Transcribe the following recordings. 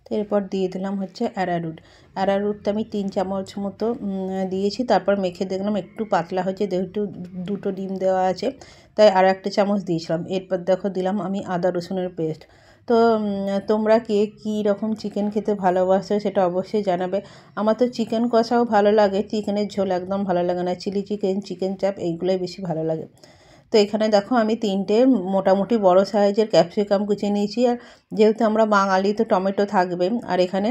তো এরপর দিয়ে দিলাম হচ্ছে অ্যারারুটটা আমি 3 চামচ মতো দিয়েছি। তারপর মেখে দেখলাম একটু পাতলা হয়েছে, যেহেতু 2টো ডিম দেওয়া আছে তাই আর একটা চামচ দিয়েছিলাম। এরপর দেখো দিলাম আমি আদা রসুনের পেস্ট। তো তোমরা কে কী রকম চিকেন খেতে ভালোবাসো সেটা অবশ্যই জানাবে। আমার তো চিকেন কষাও ভালো লাগে, চিকেনের ঝোল একদম ভালো লাগে না। চিলি চিকেন, চিকেন চাপ এইগুলোই বেশি ভালো লাগে। তো এখানে দেখো আমি 3টে মোটামুটি বড় সাইজের ক্যাপসিকাম কুচিয়ে নিয়েছি। আর যেহেতু আমরা বাঙালি তো টমেটো থাকবে। আর এখানে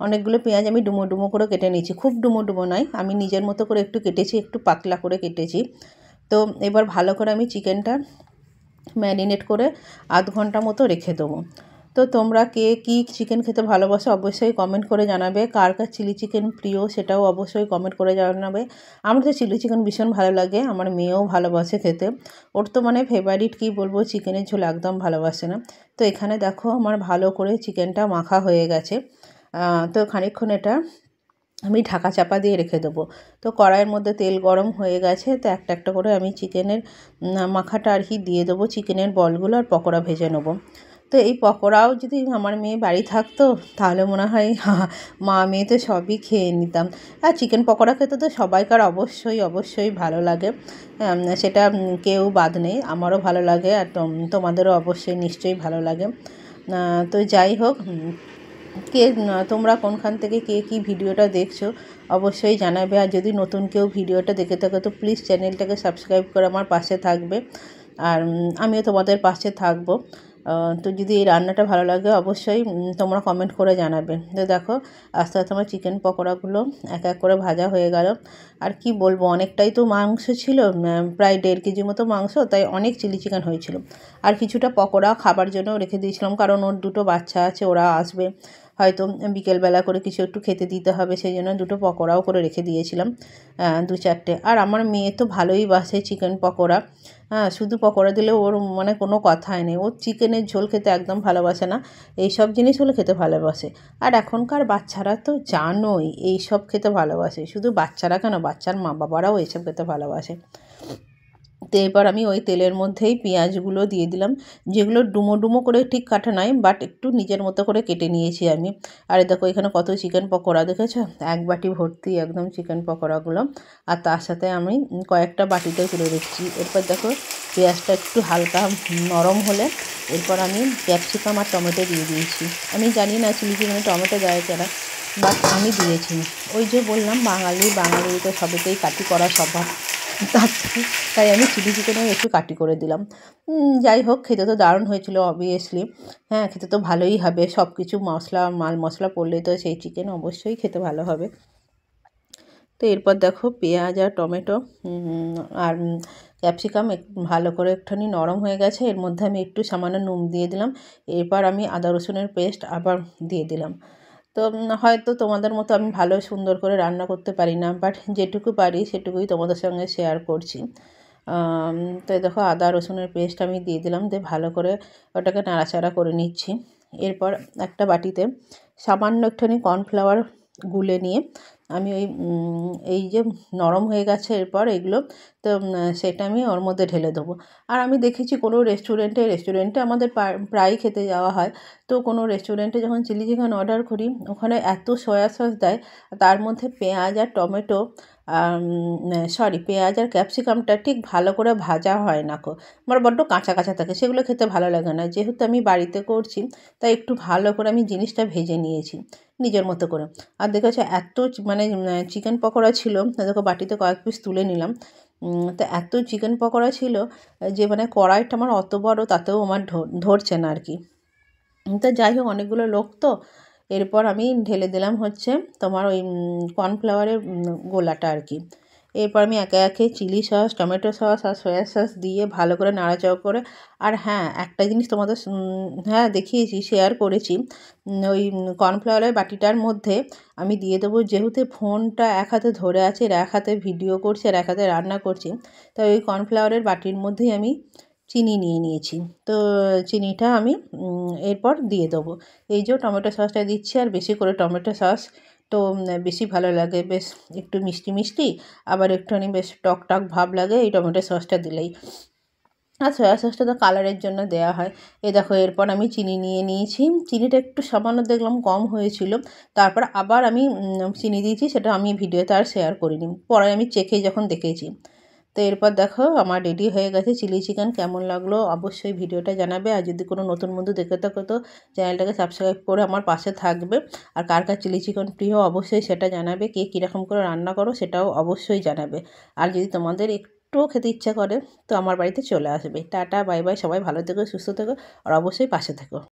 অনেকগুলো পেঁয়াজ আমি ডুমো ডুমো করে কেটে নিয়েছি, খুব ডুমো ডুমো নয়, আমি নিজের মতো করে একটু কেটেছি, একটু পাতলা করে কেটেছি। তো এবার ভালো করে আমি চিকেনটা ম্যারিনেট করে আধ ঘন্টা মতো রেখে দেবো। তো তোমরা কে কী চিকেন খেতে ভালোবাসো অবশ্যই কমেন্ট করে জানাবে। কার কার চিলি চিকেন প্রিয় সেটাও অবশ্যই কমেন্ট করে জানাবে। আমার তো চিলি চিকেন ভীষণ ভালো লাগে, আমার মেয়েও ভালোবাসে খেতে। ওর তো মানে ফেভারিট, কী বলবো, চিকেনের ঝোল একদম ভালোবাসে না। তো এখানে দেখো আমার ভালো করে চিকেনটা মাখা হয়ে গেছে। তো খানিকক্ষণ এটা আমি ঢাকা চাপা দিয়ে রেখে দেবো। তো কড়াইয়ের মধ্যে তেল গরম হয়ে গেছে, তো একটা একটা করে আমি চিকেনের মাখাটা আর কি দিয়ে দেবো, চিকেনের বলগুলো, আর পকোড়া ভেজে নেবো। তো এই পকোড়াও যদি আমার মেয়ে বাড়ি থাকতো তাহলে মনে হয় মা মেয়ে তো সবই খেয়ে নিতাম। আর চিকেন পকোড়া খেতে তো সবাইকার অবশ্যই ভালো লাগে, সেটা কেউ বাদ নেই। আমারও ভালো লাগে, আর তোমাদেরও অবশ্যই নিশ্চয়ই ভালো লাগে। তো যাই হোক, তোমরা কোনখান থেকে কে কী ভিডিওটা দেখছো অবশ্যই জানাবে। আর যদি নতুন কেউ ভিডিওটা দেখে থাকো তো প্লিজ চ্যানেলটাকে সাবস্ক্রাইব করে আমার পাশে থাকবে, আর আমিও তোমাদের পাশে থাকবো। তো যদি এই রান্নাটা ভালো লাগে অবশ্যই তোমরা কমেন্ট করে জানাবে। তো দেখো আস্তে আস্তে আমার চিকেন পকোড়াগুলো এক এক করে ভাজা হয়ে গেল। আর কি বলবো, অনেকটাই তো মাংস ছিল, প্রায় 1.5 কেজি মতো মাংস, তাই অনেক চিলি চিকেন হয়েছিল। আর কিছুটা পকোড়া খাবার জন্য রেখে দিয়েছিলাম, কারণ ওর 2টো বাচ্চা আছে, ওরা আসবে হয়তো বিকেলবেলা করে কিছু একটু খেতে দিতে হবে, সেই জন্য 2টো পকোড়াও করে রেখে দিয়েছিলাম, 2-4টে। আর আমার মেয়ে তো ভালোই বাসে চিকেন পকোড়া, শুধু পকোড়া দিলে ওর মানে কোনো কথাই নেই, ওর চিকেনের ঝোল খেতে একদম ভালোবাসে না, এইসব জিনিস হলে খেতে ভালোবাসে। আর এখনকার বাচ্চারা তো জানোই এইসব খেতে ভালোবাসে, শুধু বাচ্চারা কেন, বাচ্চার মা বাবারাও এইসব খেতে ভালোবাসে। তো এবার আমি ওই তেলের মধ্যেই পেঁয়াজগুলো দিয়ে দিলাম, যেগুলো ডুমো ডুমো করে ঠিক কাটা নয়, বাট একটু নিজের মতো করে কেটে নিয়েছি আমি। আর দেখো এখানে কত চিকেন পকোড়া দেখেছো, এক বাটি ভর্তি একদম চিকেন পকোড়াগুলো। আর তার সাথে আমি কয়েকটা বাটিতে তুলে রেখেছি। এরপর দেখো পেঁয়াজটা একটু হালকা নরম হলে এরপর আমি ক্যাপসিকাম আর টমেটো দিয়ে দিয়েছি। আমি জানি না চিলি চিকেনে টমেটো দেয় যারা, বাট আমি দিয়েছি। ওই যে বললাম বাঙালি তো সবেতেই কাটি করা স্বভাব, তাই আমি চিলি চিকেনেও একটু কাটি করে দিলাম। যাই হোক, খেতে তো দারুণ হয়েছিল অবভিয়াসলি। হ্যাঁ, খেতে তো ভালোই হবে, সব কিছু মাল মশলা পড়লে তো সেই চিকেন অবশ্যই খেতে ভালো হবে। তো এরপর দেখো পেঁয়াজ আর টমেটো আর ক্যাপসিকাম ভালো করে একটুখানি নরম হয়ে গেছে, এর মধ্যে আমি একটু সামান্য নুন দিয়ে দিলাম। এরপর আমি আদা রসুনের পেস্ট আবার দিয়ে দিলাম। তো হয়তো তোমাদের মতো আমি ভালো সুন্দর করে রান্না করতে পারি না, বাট যেটুকু পারি সেটুকুই তোমাদের সঙ্গে শেয়ার করছি। তো দেখো আদা রসুনের পেস্ট আমি দিয়ে দিলাম, দিয়ে ভালো করে ওটাকে নাড়াচাড়া করে নিচ্ছি। এরপর একটা বাটিতে সামান্য একটুখানি কর্নফ্লাওয়ার গুলে নিয়ে আমি ওই এই যে নরম হয়ে গেছে এরপর এগুলো, তো সেটা আমি ওর মধ্যে ঢেলে দেবো। আর আমি দেখেছি কোনো রেস্টুরেন্টে আমাদের প্রায়ই খেতে যাওয়া হয়। তো কোনো রেস্টুরেন্টে যখন চিলি চিকেন অর্ডার করি ওখানে এত সয়া সস দেয়, তার মধ্যে পেঁয়াজ আর টমেটো, পেঁয়াজ আর ক্যাপসিকামটা ঠিক ভালো করে ভাজা হয় না কো, আমার বড্ড কাঁচা কাঁচা থাকে, সেগুলো খেতে ভালো লাগে না। যেহেতু আমি বাড়িতে করছি তাই একটু ভালো করে আমি জিনিসটা ভেজে নিয়েছি নিজের মতো করে। আর দেখেছো এত মানে চিকেন পকোড়া ছিল, দেখো বাটিতে কয়েক পিস তুলে নিলাম। তো এত চিকেন পকোড়া ছিল যে মানে কড়াইটা আমার অত বড়, তাতেও আমার ধরছে না আর কি। তো যাই হোক, অনেকগুলো লোক তো, এরপর আমি ঢেলে দিলাম হচ্ছে তোমার ওই কর্নফ্লাওয়ারের গোলাটা আর কি। এরপর আমি একে একে চিলি সস, টমেটো সস আর সয়া সস দিয়ে ভালো করে নাড়াচাড়া করে, আর হ্যাঁ একটা জিনিস তোমাদের হ্যাঁ দেখিয়েছি, শেয়ার করেছি, ওই কর্নফ্লাওয়ারের বাটিটার মধ্যে আমি দিয়ে দেবো, যেহেতু ফোনটা এক হাতে ধরে আছে, আর এক হাতে ভিডিও করছি আর এক হাতে রান্না করছি, তাই ওই কর্নফ্লাওয়ারের বাটির মধ্যেই আমি চিনি নিয়ে নিয়েছি। তো চিনিটা আমি এরপর দিয়ে দেবো। এই যে টমেটো সসটা দিচ্ছি, আর বেশি করে টমেটো সস তো বেশি ভালো লাগে, বেশ একটু মিষ্টি মিষ্টি, আবার একটুখানি বেশ টক টক ভাব লাগে এই টমেটো সসটা দিলেই। আর সয়া সসটা তো কালারের জন্য দেওয়া হয়। এই দেখো এরপর আমি চিনি নিয়ে নিয়েছি। চিনিটা একটু সামান্য দেখলাম কম হয়েছিল। তারপর আবার আমি চিনি দিয়েছি, সেটা আমি ভিডিওতে আর শেয়ার করিনি। পরে আমি চেখে যখন দেখেছি। তো এরপর দেখো আমার রেডি হয়ে গেছে চিলি চিকেন। কেমন লাগলো অবশ্যই ভিডিওটা জানাবে। আর যদি কোনো নতুন বন্ধু দেখে থাকো তো চ্যানেলটাকে সাবস্ক্রাইব করে আমার পাশে থাকবে। আর কার কার চিলি চিকেন প্রিয় অবশ্যই সেটা জানাবে। কে কীরকম করে রান্না করো সেটাও অবশ্যই জানাবে। আর যদি তোমাদের একটুও খেতে ইচ্ছা করে তো আমার বাড়িতে চলে আসবে। টাটা বাই বাই, সবাই ভালো থেকো, সুস্থ থেকো, আর অবশ্যই পাশে থেকো।